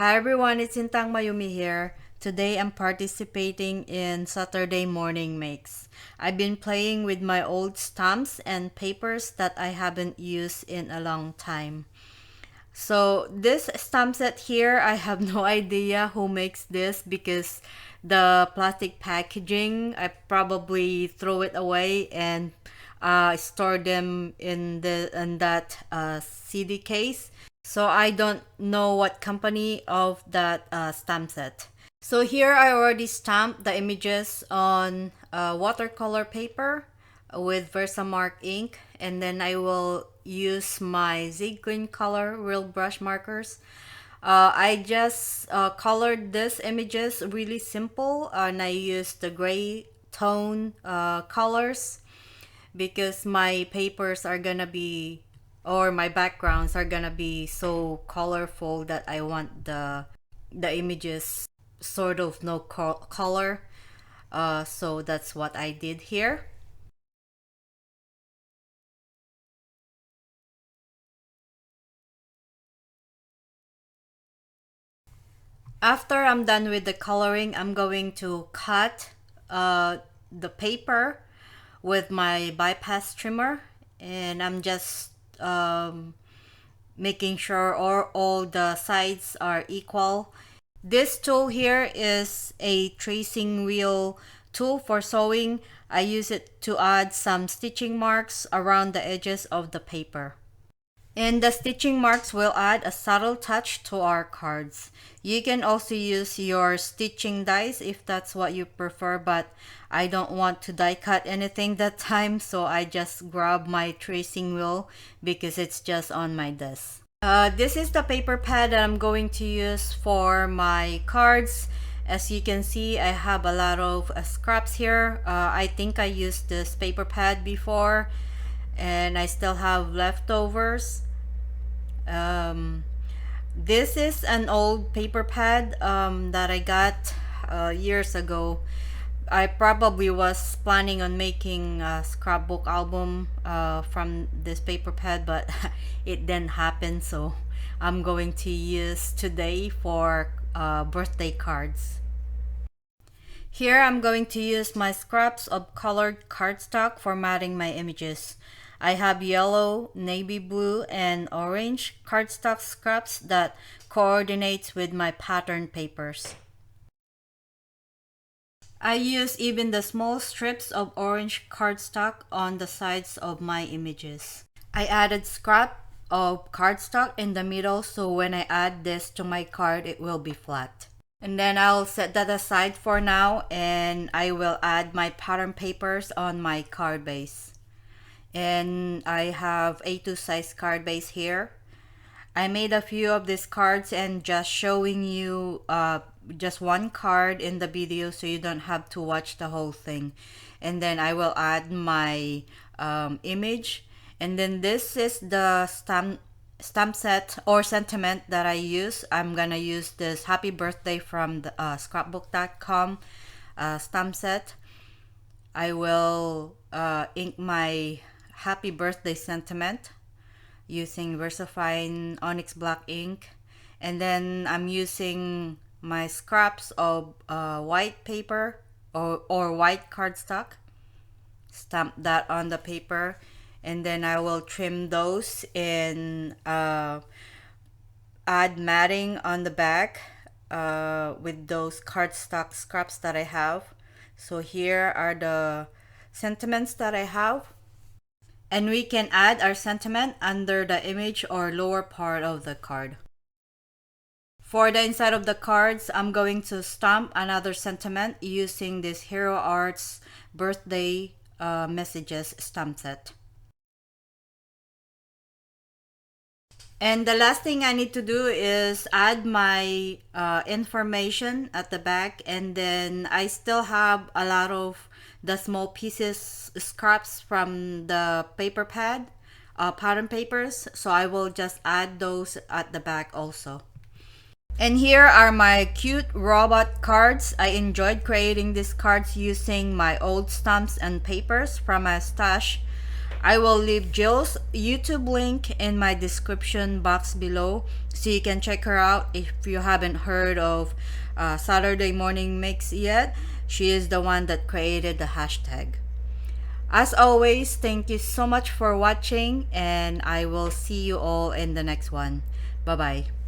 Hi everyone, it's Sintang Mayumi here. Today I'm participating in Saturday Morning Makes. I've been playing with my old stamps and papers that I haven't used in a long time. So this stamp set here, I have no idea who makes this because the plastic packaging, I probably throw it away and store them in that CD case. So I don't know what company of that stamp set. So here I already stamped the images on watercolor paper with Versamark ink, and then I will use my Zig Green color real brush markers. I just colored these images really simple, and I used the gray tone colors because my papers are gonna be, or my backgrounds are gonna be so colorful that I want the images sort of no color. So that's what I did here. After I'm done with the coloring, I'm going to cut the paper with my bypass trimmer, and I'm just making sure all the sides are equal. This tool here is a tracing wheel tool for sewing. I use it to add some stitching marks around the edges of the paper. And the stitching marks will add a subtle touch to our cards. You can also use your stitching dies if that's what you prefer, but I don't want to die cut anything that time, so I just grab my tracing wheel because it's just on my desk. This is the paper pad that I'm going to use for my cards. As you can see, I have a lot of scraps here. I think I used this paper pad before, and I still have leftovers. This is an old paper pad that I got years ago. I probably was planning on making a scrapbook album from this paper pad, but it didn't happen, so I'm going to use today for birthday cards. Here I'm going to use my scraps of colored cardstock for matting my images. I have yellow, navy blue, and orange cardstock scraps that coordinates with my pattern papers. I use even the small strips of orange cardstock on the sides of my images. I added scrap of cardstock in the middle, so when I add this to my card, it will be flat. And then I'll set that aside for now, and I will add my pattern papers on my card base. And I have A2 size card base here. I made a few of these cards and just showing you just one card in the video so you don't have to watch the whole thing. And then I will add my image. And then this is the stamp set or sentiment that I use. I'm gonna use this happy birthday from the scrapbook.com stamp set. I will ink my happy birthday sentiment using VersaFine Onyx Black ink, and then I'm using my scraps of white paper or white cardstock, stamp that on the paper, and then I will trim those and add matting on the back with those cardstock scraps that I have. So here are the sentiments that I have. And we can add our sentiment under the image or lower part of the card. For the inside of the cards, I'm going to stamp another sentiment using this Hero Arts birthday messages stamp set. And the last thing I need to do is add my information at the back, and then I still have a lot of the small pieces scraps from the paper pad pattern papers, so I will just add those at the back also. And here are my cute robot cards. I enjoyed creating these cards using my old stamps and papers from my stash. I will leave Jill's YouTube link in my description box below so you can check her out if you haven't heard of Saturday Morning Mix yet. She is the one that created the hashtag. As always, thank you so much for watching, and I will see you all in the next one. Bye bye.